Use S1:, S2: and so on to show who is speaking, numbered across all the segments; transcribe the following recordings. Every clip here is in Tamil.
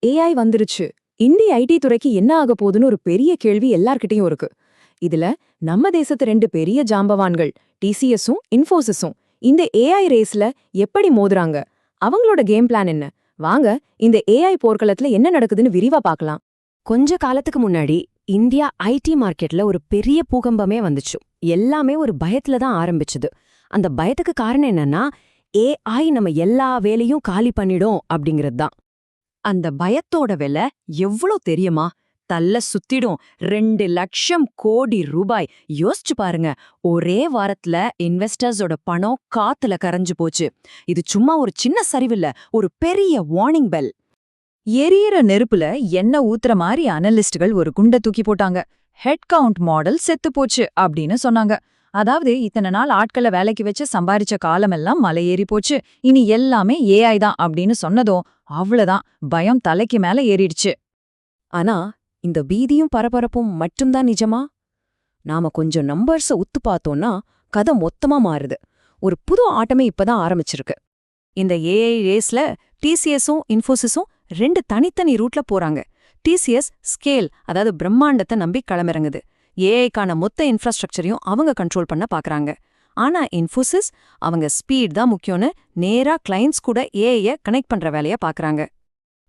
S1: ஏஐ வந்துருச்சு. இந்திய ஐடி துறைக்கு என்ன ஆக போகுதுன்னு ஒரு பெரிய கேள்வி எல்லார்கிட்டயும் இருக்கு. இதுல நம்ம தேசத்து ரெண்டு பெரிய ஜாம்பவான்கள் டிசிஎஸும் இன்ஃபோசிஸும் இந்த ஏஐ ரேஸ்ல எப்படி மோதுறாங்க, அவங்களோட கேம் பிளான் என்ன? வாங்க இந்த ஏஐ போர்க்களத்துல என்ன நடக்குதுன்னு விரிவா பார்க்கலாம்.
S2: கொஞ்ச காலத்துக்கு முன்னாடி இந்தியா ஐடி மார்க்கெட்ல ஒரு பெரிய பூகம்பமே வந்துச்சு. எல்லாமே ஒரு பயத்துல தான் ஆரம்பிச்சுது. அந்த பயத்துக்கு காரணம் என்னன்னா, ஏஐ நம்ம எல்லா வேலையும் காலி பண்ணிடும் அப்படிங்கிறது தான்.
S1: அந்த பயத்தோட விலை எவ்வளோ தெரியுமா? தள்ள சுத்திடும். 2,00,000 கோடி ரூபாய். யோசிச்சு பாருங்க. ஒரே வாரத்துல இன்வெஸ்டர்ஸோட பணம் காத்துல கரைஞ்சு போச்சு. இது சும்மா ஒரு சின்ன சரிவில்ல, ஒரு பெரிய வார்னிங் பெல். எரியற நெருப்புல எண்ணெய் ஊத்துற மாதிரி அனலிஸ்டுகள் ஒரு குண்டை தூக்கி போட்டாங்க. ஹெட் கவுண்ட் மாடல் செத்து போச்சு அப்படின்னு சொன்னாங்க. அதாவது இத்தனை நாள் ஆட்களை வேலைக்கு வச்சு சம்பாரிச்ச காலமெல்லாம் மலை ஏறி போச்சு, இனி எல்லாமே ஏஐ தான் அப்படின்னு சொன்னதும் அவ்வளவுதான், பயம் தலைக்கு மேல ஏறிடுச்சு.
S2: ஆனா இந்த பீதியும் பரபரப்பும் மட்டும்தான் நிஜமா? நாம கொஞ்சம் நம்பர்ஸ உத்து பார்த்தோம்னா கதை மொத்தமா மாறுது. ஒரு புது ஆட்டமே இப்பதான் ஆரம்பிச்சிருக்கு. இந்த ஏஐ ரேஸ்ல டிசிஎஸும் இன்ஃபோசிஸும் ரெண்டு தனித்தனி ரூட்ல போறாங்க. டிசிஎஸ் ஸ்கேல், அதாவது பிரம்மாண்டத்தை நம்பி களமிறங்குது. ஏஐக்கான மொத்த இன்ஃப்ராஸ்ட்ரக்சரையும் அவங்க கண்ட்ரோல் பண்ண பாக்குறாங்க. ஆனா இன்ஃபோசிஸ் அவங்க ஸ்பீட் தான் முக்கியம்னு நேரா கிளைண்ட்ஸ் கூட ஏஐய கனெக்ட் பண்ற வேலைய பாக்குறாங்க.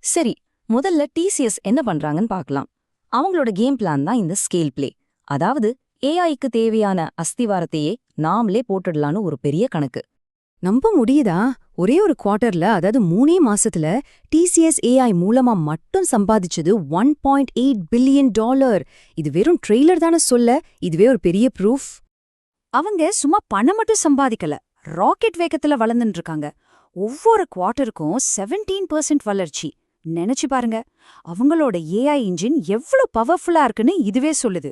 S3: சரி, முதல்ல டிசிஎஸ் என்ன பண்றாங்கன்னு பார்க்கலாம். அவங்களோட கேம் பிளான் தான் இந்த ஸ்கேல் பிளே. அதாவது ஏஐக்கு தேவையான அஸ்திவாரத்தையே நாமளே போட்டுடலான்னு ஒரு பெரிய கணக்கு.
S2: நம்ப முடியுதா? ஒரே ஒரு குவார்ட்டர்ல, அதாவது 3 மாசத்துல டிசிஎஸ் ஏஐ மூலமா மட்டும் சம்பாதிச்சது $1.8 பில்லியன். இது வெறும் ட்ரெய்லர் தானே சொல்ல, இதுவே ஒரு பெரிய ப்ரூஃப்.
S3: அவங்க சும்மா பணம் மட்டும் சம்பாதிக்கல, ராக்கெட் வேகத்துல வளர்ந்துட்டு இருக்காங்க. ஒவ்வொரு குவார்ட்டருக்கும் 17% வளர்ச்சி. நினைச்சு பாருங்க, அவங்களோட ஏஐ இன்ஜின் எவ்வளவு பவர்ஃபுல்லா இருக்குன்னு இதுவே சொல்லுது.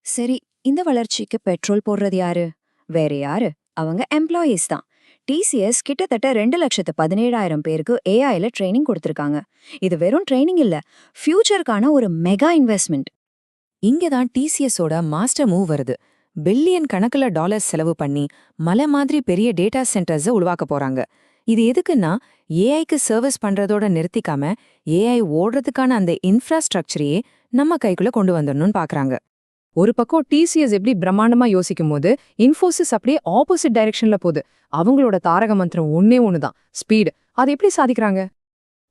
S3: சரி, இந்த வளர்ச்சிக்கு பெட்ரோல் போடுறது யாரு? வேற யாரு? அவங்க எம்ப்ளாயீஸ் தான். டிசிஎஸ் கிட்டத்தட்ட 2,17,000 பேருக்கு ஏஐல ட்ரைனிங் கொடுத்திருக்காங்க. இது வெறும் ட்ரைனிங் இல்ல, ஃபியூச்சருக்கான ஒரு மெகா இன்வெஸ்ட்மெண்ட்.
S1: இங்கதான் டிசிஎஸோட மாஸ்டர் மூவ் வருது. பில்லியன் கணக்குல டாலர்ஸ் செலவு பண்ணி மலை மாதிரி பெரிய டேட்டா சென்டர்ஸை உருவாக்க போறாங்க. இது எதுக்குன்னா, ஏஐக்கு சர்வீஸ் பண்றதோட நிறுத்திக்காம ஏஐ ஓடுறதுக்கான அந்த இன்ஃப்ராஸ்ட்ரக்சரையே நம்ம கைக்குள்ள கொண்டு வந்துடணும்னு பாக்குறாங்க. ஒரு பக்கம் டிசிஎஸ் எப்படி பிரம்மாண்டமா யோசிக்கும் போது, இன்ஃபோசிஸ் அப்படியே ஆப்போசிட் டைரக்ஷன்ல போகுது. அவங்களோட தாரக மந்திரம் ஒன்னே ஒண்ணுதான், ஸ்பீடு. அதை எப்படி சாதிக்கிறாங்க?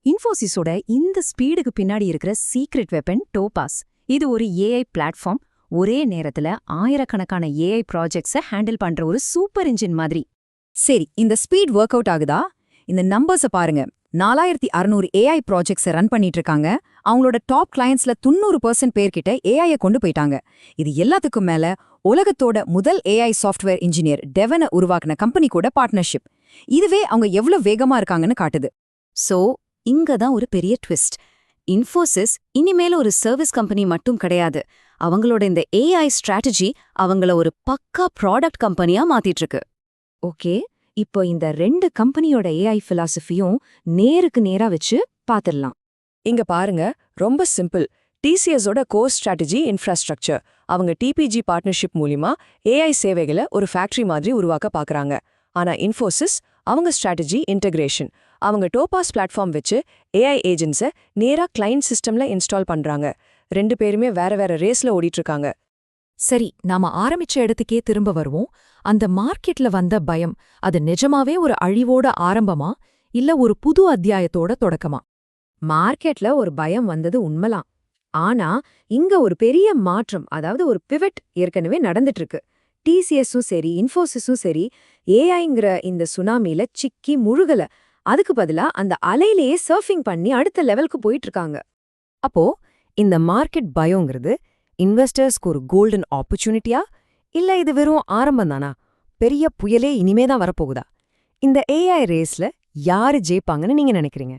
S2: இன்ஃபோசிஸோட இந்த ஸ்பீடுக்கு பின்னாடி இருக்கிற சீக்ரெட் வெப்பன் டோபாஸ். இது ஒரு ஏஐ பிளாட்ஃபார்ம். ஒரே நேரத்துல ஆயிரக்கணக்கான ஏஐ ப்ராஜெக்ட்ஸை ஹேண்டில் பண்ற ஒரு சூப்பர் இன்ஜின் மாதிரி.
S3: சரி, இந்த ஸ்பீட் ஒர்க் அவுட் ஆகுதா? இந்த நம்பர்ஸை பாருங்க. 4,600 ஏஐ ப்ராஜெக்ட்ஸை ரன் பண்ணிட்டு இருக்காங்க. அவங்களோட டாப் கிளையன்ட்ஸ்ல 90% பேர்கிட்ட ஏஐயை கொண்டு போயிட்டாங்க. இது எல்லாத்துக்கும் மேல உலகத்தோட முதல் ஏஐ சாஃப்ட்வேர் இன்ஜினியர் டெவனை உருவாக்குன கம்பெனி கூட பார்ட்னர்ஷிப். இதுவே அவங்க எவ்வளவு வேகமா இருக்காங்கன்னு காட்டுது. சோ இங்க தான் ஒரு பெரிய ட்விஸ்ட். இன்ஃபோசிஸ் இனிமேல ஒரு சர்வீஸ் கம்பெனி மட்டும் கிடையாது. அவங்களோட இந்த ஏஐ ஸ்ட்ராட்டஜி அவங்கள ஒரு பக்கா ப்ராடக்ட் கம்பெனியா மாத்திட்டு இருக்கு.
S1: ஓகே, இப்போ இந்த ரெண்டு கம்பெனியோட ஏஐ பிலாசபியும் நேருக்கு நேரா வச்சு பாத்திரலாம். இங்க பாருங்க, ரொம்ப சிம்பிள். டிசிஎஸோட கோர் ஸ்ட்ராட்டஜி இன்ஃப்ராஸ்ட்ரக்சர். அவங்க டிபிஜி பார்ட்னர்ஷிப் மூலியமா ஏஐ சேவைகளை ஒரு ஃபேக்டரி மாதிரி உருவாக்க பாக்குறாங்க. ஆனா இன்ஃபோசிஸ் அவங்க ஸ்ட்ராட்டஜி இன்டகிரேஷன். அவங்க டோபாஸ் பிளாட்ஃபார்ம் வச்சு ஏஐ ஏஜென்ட்ஸை நேரா கிளைண்ட் சிஸ்டம்ல இன்ஸ்டால் பண்றாங்க. ரெண்டு பேருமே வேற வேற ரேஸ்ல ஓடிட்டு இருக்காங்க.
S2: சரி, நாம ஆரம்பிச்ச இடத்துக்கே திரும்ப வருவோம். அந்த மார்க்கெட்ல வந்த பயம், அது நிஜமாவே ஒரு அழிவோட ஆரம்பமா இல்ல ஒரு புது அத்தியாயத்தோட தொடக்கமா?
S1: மார்க்கெட்ல ஒரு பயம் வந்தது உண்மைலாம். ஆனா இங்க ஒரு பெரிய மாற்றம், அதாவது ஒரு பிவட் ஏற்கனவே நடந்துட்டு இருக்கு. டிசிஎஸும் சரி இன்ஃபோசிஸும் சரி ஏஐங்கிற இந்த சுனாமில சிக்கி முழுகல. அதுக்கு பதிலா அந்த அலையிலேயே சர்ஃபிங் பண்ணி அடுத்த லெவலுக்கு போயிட்டு இருக்காங்க.
S2: அப்போ இந்த மார்க்கெட் பயங்கிறது இன்வெஸ்டர்ஸ்க்கு ஒரு கோல்டன் ஆப்பர்ச்சுனிட்டியா இல்ல இது வெறும் ஆரம்பம்தானா? பெரிய புயலே இனிமேதான் வரப்போகுதா? இந்த ஏஐ ரேஸ்ல யாரு ஜெயிப்பாங்கன்னு நீங்க நினைக்கிறீங்க?